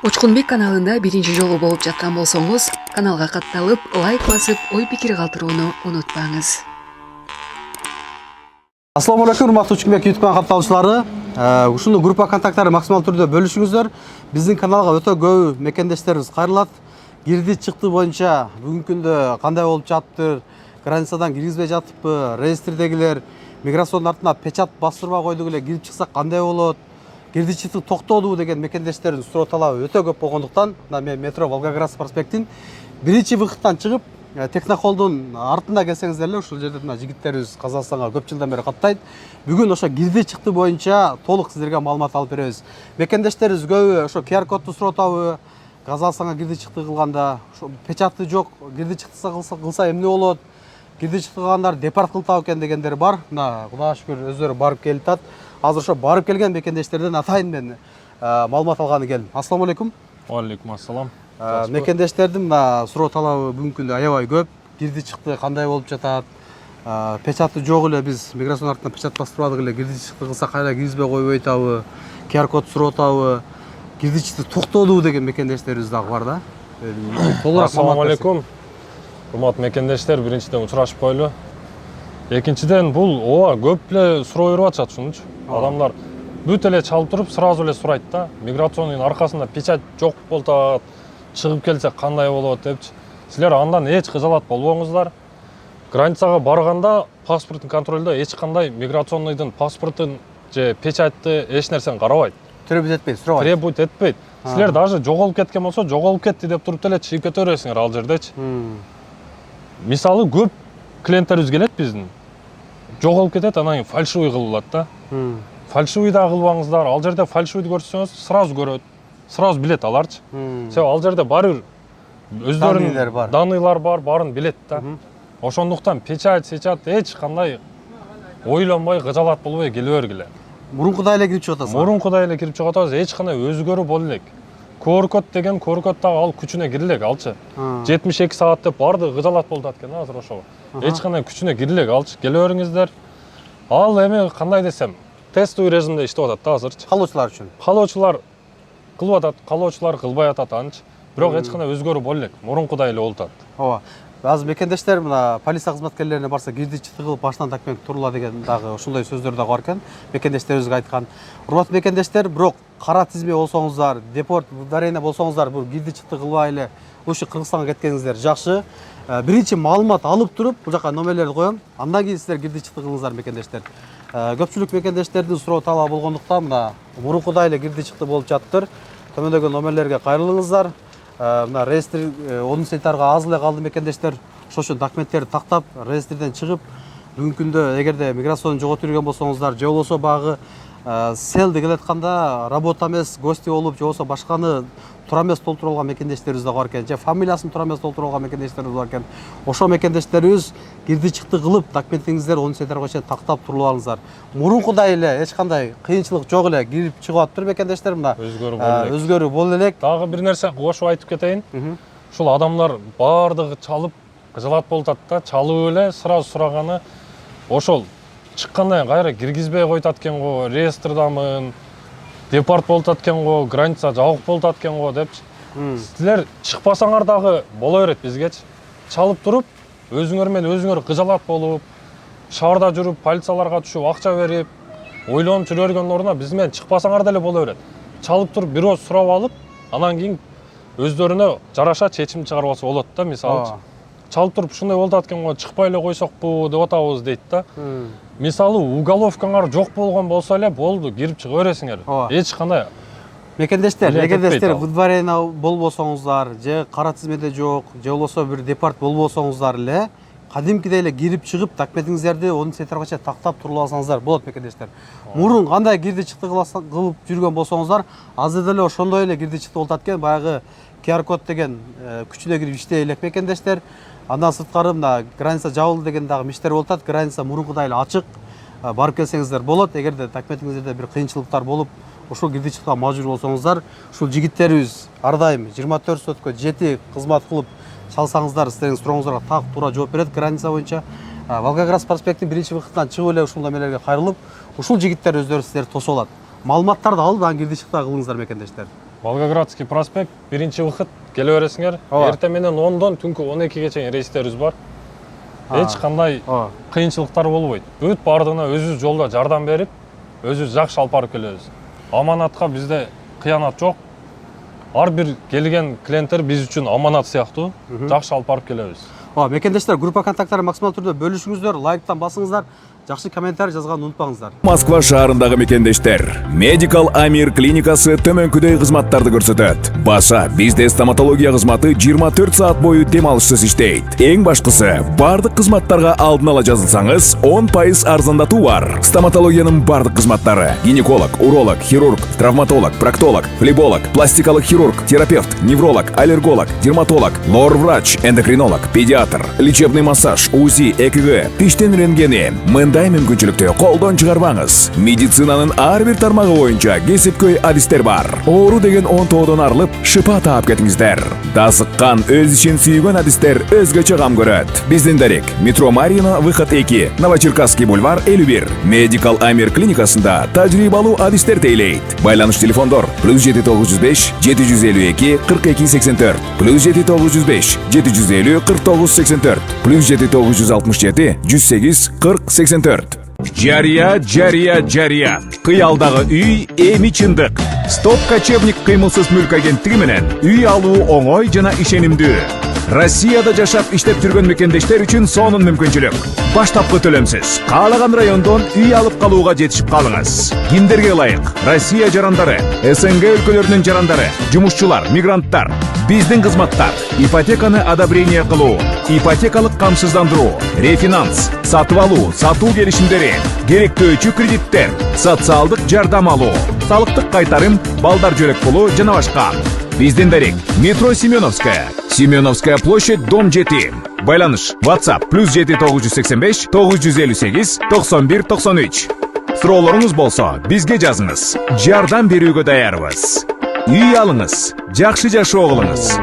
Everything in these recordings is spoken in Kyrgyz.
Учкунбек каналында биринчи жолу болуп жаткан болсоңуз, каналга катталып, лайк басып, ой-пикир калтырууну унутпаңыз. Ассаламу алейкум, урматтуу Учкунбек YouTube канал катталуучулары. Ушуну группа контакттары максимал түрдө бөлүшүңүздөр. Биздин каналга өтө көп мекендештерибиз кайрылат. Кирди чыкты боюнча бүгүнкү күндө кандай болуп жатыптыр, границадан киргизбей жатыппы, реестрдегилер миграциянын артына печат бастырбай койдук эле, кирип чыксак кандай болот, кирди чыкты токтодубу деген мекендештердин суроо талабы өтө көп болгондуктан мен метро Волгоградский проспекттин биринчи выходтан чыгып Технохолдун артында келсеңиздер эле ушул жерде мына жигиттерибиз Казакстанга көп жылдан бери каттайт. Бүгүн ошо кирди чыкты боюнча толук сиздерге маалымат алып беребиз. Мекендештерибиз көбү ошо QR кодду суротабы, Казакстанга кирди чыкты кылганда, ошо печаты жок, кирди чыкты кылса эмне болот? Кирди чыкты кылгандар депорт кылтабы экен дегендер бар. Мына Кудайга шүгүр өздөрү барып келип атат. Азыр ошо барып келген мекендештерден атайын мен маалымат алганы келдим. Ассаламу алейкум. Алейкум ассалам. Мекендештердин мына суроо талабы бүгүнкү күндө аябай көп. Кирди чыкты кандай болуп жатат? Печаты жок эле, биз миграциянын артынан печат бастырбадык эле, кирди чыкты кылса кайра киргизбей койбой атабы, QR код суротабы, кирди чыкты токтодубу деген мекендештерибиз дагы бар да. Ассаламу алейкум. Урматтуу мекендештер, биринчиден учурашып коелу. Экинчиден бул ооба көп эле суроо берип атышат ушунчу. Адамдар бүт эле чалып туруп сразу эле сурайт да. Миграциондун аркасында печать жок болуп атат, чыгып келсек кандай болот депчи. Силер андан эч кыжалат болбоңуздар. Границага барганда паспорттун контролдо эч кандай миграционныйдын паспортун же печатты эч нерсени карабайт. Требует этпейт, сурабайт. Требует этпейт. Силер даже жоголуп кеткен болсо, жоголуп кетти деп туруп эле чыгып кете бересиңер ал жердечи. Мисалы көп клиенттерибиз келет биздин. Жоголуп кетет, анан кийин фальшивый кылып алат да. Фальшивый да кылбаңыздар. Ал жерде фальшивый көрсөңүз, сразу көрөт. Сразу билет аларчы. Себеби ал жерде баары өздөрүнүн даныйлар бар, баарын билет да. Ошондуктан печать, эч кандай ойлонбой, кыжалат болбой келе бергиле. Мурункудай эле кирип чыгып атасыз. Мурункудай эле кирип чыгып атабыз, эч кандай өзгөрүү боло элек. QR код деген QR код дагы ал күчүнө кире элек алчы. 72 саат деп барды кыжалат болуп атат экен азыр ошого. Эч кандай күчүнө кире элек алчы. Келе бериңиздер. Ал эми кандай десем, тестовый режимде иштеп атат да азырчы. Калоочулар үчүн. Калоочулар кылып атат, калоочулар кылбай атат анчы. Бирок эч кандай өзгөрүү боло элек. Мурункудай эле болуп атат. Ооба. Азыр мекендештер мына полиция кызматкерлерине барса кирди чыкты кылып башынан документ турула деген дагы ушундай сөздөр дагы бар экен. Мекендештерибизге айткан. Урматтуу мекендештер, бирок кара тизме болсоңуздар, депорт ударение болсоңуздар, бул кирди чыкты кылбай эле ушу Кыргызстанга кеткениңиздер жакшы. Биринчи маалымат алып туруп, бул жака номерлерди коем. Андан кийин силер кирди чыкты кылыңыздар мекендештер. Көпчүлүк мекендештердин суроо талабы болгондуктан мына мурункудай эле кирди чыкты болуп жаттыр. Төмөндөгү номерлерге кайрылыңыздар. Мына реестр 10 сентябрга аз эле калды мекендештер. Ошол үчүн документтерди тактап, реестрден чыгып, бүгүнкү күндө эгерде миграцияны жоготуп жүргөн болсоңуздар, же болбосо багы сел деп атканда работа эмес, гости болуп, же болбосо башканы туура эмес толтуруп алган мекендештерибиз да бар экен, же фамилиясын туура эмес толтуруп алган мекендештерибиз бар экен. Ошол мекендештерибиз кирди чыкты кылып, документиңиздерди 10 сентябрга чейин тактап туруп алыңыздар. Мурункудай эле эч кандай кыйынчылык жок эле кирип чыгып атыптыр мекендештер мына. Өзгөрүү боло элек. Дагы бир нерсе кошуп айтып кетейин. Ушул адамдар баардыгы чалып кыжалат болуп атат да, чалып эле сразу сураганы ошол чыккандан кийин кайра киргизбей койтат экен го, реестрдамын, депорт болуп атат экен го, граница жабык болуп атат экен го депчи. Силер чыкпасаңар дагы боло берет бизгечи. Чалып туруп, өзүңөр менен өзүңөр кыжалат болуп, шаарда жүрүп, полицияларга түшүп, акча берип, ойлонуп жүрө бергендин ордуна биз менен чыкпасаңар деле боло берет. Чалып туруп бирөө сурап алып, анан кийин өздөрүнө жараша чечим чыгарып алса болот да, мисалы. Чалып туруп ушундай болуп атат экен го, чыкпай эле койсокпу деп атабыз дейт да. Мисалы уголовкаңар жок болгон болсо эле болду, кирип чыга бересиңер. Эч кандай мекендештер, эгерде силер выдворение болбосоңуздар, же кара тизмеде жок, же болбосо бир депорт болбосоңуздар эле, кадимкидей эле кирип чыгып, документиңиздерди 10 сентябрга чейин тактап туруп алсаңыздар болот мекендештер. Мурун кандай кирди чыкты кылып жүргөн болсоңуздар, азыр деле ошондой эле кирди чыкты болуп атат экен. Баягы QR код деген күчүнө кирип иштей элек мекендештер. Андан сырткары мына граница жабылды деген дагы миштер болуп атат. Граница мурункудай эле ачык. Барып келсеңиздер болот. Эгерде документиңиздерде бир кыйынчылыктар болуп, ошол кирди чыкка мажбур болсоңуздар, ушул жигиттерибиз ар дайым 24 сутка 7 кызмат кылып чалсаңыздар, силердин сурооңуздарга так туура жооп берет граница боюнча. Волгоградский проспекттин биринчи выходтан чыгып эле ушул номерлерге кайрылып, ушул жигиттер өздөрү силерди тосуп алат. Маалыматтарды алып, анан кирди чыкта кылыңыздар мекендештер. Волгоградский проспект, биринчи выход, келе бересиңер. Ооба. Эртең менен 10дон түнкү 12ге чейин рейстерибиз бар. Эч кандай Ооба. кыйынчылыктар болбойт. Бүт бардыгына өзүбүз жолдо жардам берип, өзүбүз жакшы алып барып келебиз. Аманатка бизде кыянат жок. Ар бир келген клиенттер биз үчүн аманат сыяктуу, жакшы алып барып келебиз. Мекендештер, группа контакттары максимал түрдө бөлүшүңүздөр, лайктан басыңыздар, жакшы комментарий жазганды унутпаңыздар. Москва шаарындагы мекендештер, Medical Amir клиникасы төмөнкүдөй кызматтарды көрсөтөт. Баса, бизде стоматология кызматы 24 саат бою дем алышсыз иштейт. Эң башкысы, бардык кызматтарга алдын ала жазылсаңыз, 10% арзандатуу бар. Стоматологиянын бардык кызматтары: гинеколог, уролог, хирург, травматолог, проктолог, флеболог, пластикалык хирург, терапевт, невролог, аллерголог, дерматолог, лор-врач, эндокринолог, педиатр, лечебный массаж, УЗИ, ЭКГ, тиштен рентгени, мындай мүмкүнчүлүктү колдон чыгарбаңыз. Медицинанын ар бир тармагы боюнча кесипкөй адистер бар. Оору деген 10 тоодон арылып, шыпа таап кетиңиздер. Дасыккан, өз ишин сүйгөн адистер өзгөчө кам көрөт. Биздин дарек: метро Марина, выход 2, Новочеркасский бульвар 51. Medical Amir клиникасында тажрыйбалуу адистер тейлейт. Байланыш телефондор: +7905 752 42 84, +7905 750 49 84, +7967 108 40 84. Жария. Кыялдагы үй эми чындык. Стоп кочевник кыймылсыз мүлк агенттиги менен үй алуу оңой жана ишенимдүү. Россияда жашап иштеп жүргөн мекендештер үчүн сонун мүмкүнчүлүк. Баштапкы төлөмсүз каалаган райондон үй алып калууга жетишип калыңыз. Кимдерге ылайык? Россия жарандары, СНГ өлкөлөрүнүн жарандары, жумушчулар, мигранттар. Биздин кызматтар: ипотеканы одобрение кылуу, ипотекалык камсыздандыруу, рефинанс, сатып алуу, сатуу келишимдери, керектөөчү кредиттер, социалдык жардам алуу, салыктык кайтарым, балдар жөлөк пулу жана башка. Биздин дарек: метро Семеновская, Семеновская площадь, дом 7. Байланыш: WhatsApp +7985 958 91 93. Суроолоруңуз болсо бизге жазыңыз. Жардам берүүгө даярбыз. Үй алыңыз, жакшы жашоо кылыңыз.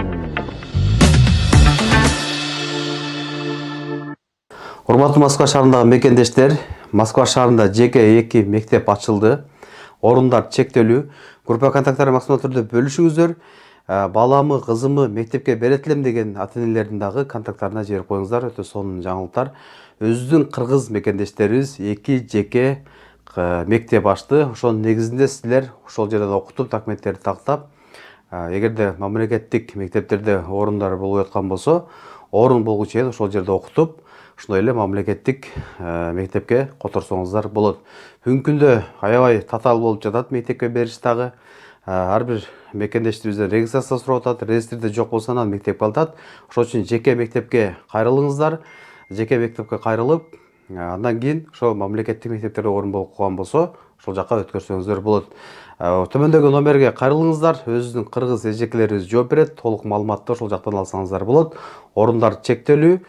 Урматтуу Москва шаарындагы мекендештер, Москва шаарында жеке 2 мектеп ачылды. Орундар чектелүү. Группа контакттары максимал түрдө бөлүшүңүздөр. Баламы, кызымы мектепке беретилем деген ата-энелердин дагы контакттарына жиберип коюңуздар. Өтө сонун жаңылыктар. Өзүбүздүн кыргыз мекендештерибиз 2 жеке мектеп ачты. Ошонун негизинде силер ошол жерде окутуп, документтерди тактап, эгерде мамлекеттик мектептерде орундар болуп аткан болсо, орун болгучу эл ошол жерде окутуп, ошондой эле мамлекеттик мектепке которсоңуздар болот. Бүгүнкү күндө аябай татаал болуп жатат мектепке бериш дагы. Ар бир мекендештерибизден регистрация сурап атат, реестрде жок болсо анан мектепке алат. Ошол үчүн жеке мектепке кайрылыңыздар. Жеке мектепке кайрылып, андан кийин ошол мамлекеттик мектептерде орун болуп калган болсо, ошол жака өткөрсөңүздөр болот. Төмөндөгү номерге кайрылыңыздар. Өзүбүздүн кыргыз эжекелерибиз жооп берет. Толук маалыматты ошол жактан алсаңыздар болот. Орундар чектелүү.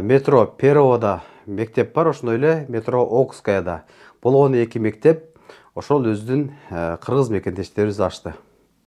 Метро Первода мектеп бар, ошондой эле метро Окскаяда болгон 2 мектеп ошол өзүнүн кыргыз мекендештерибиз ачты.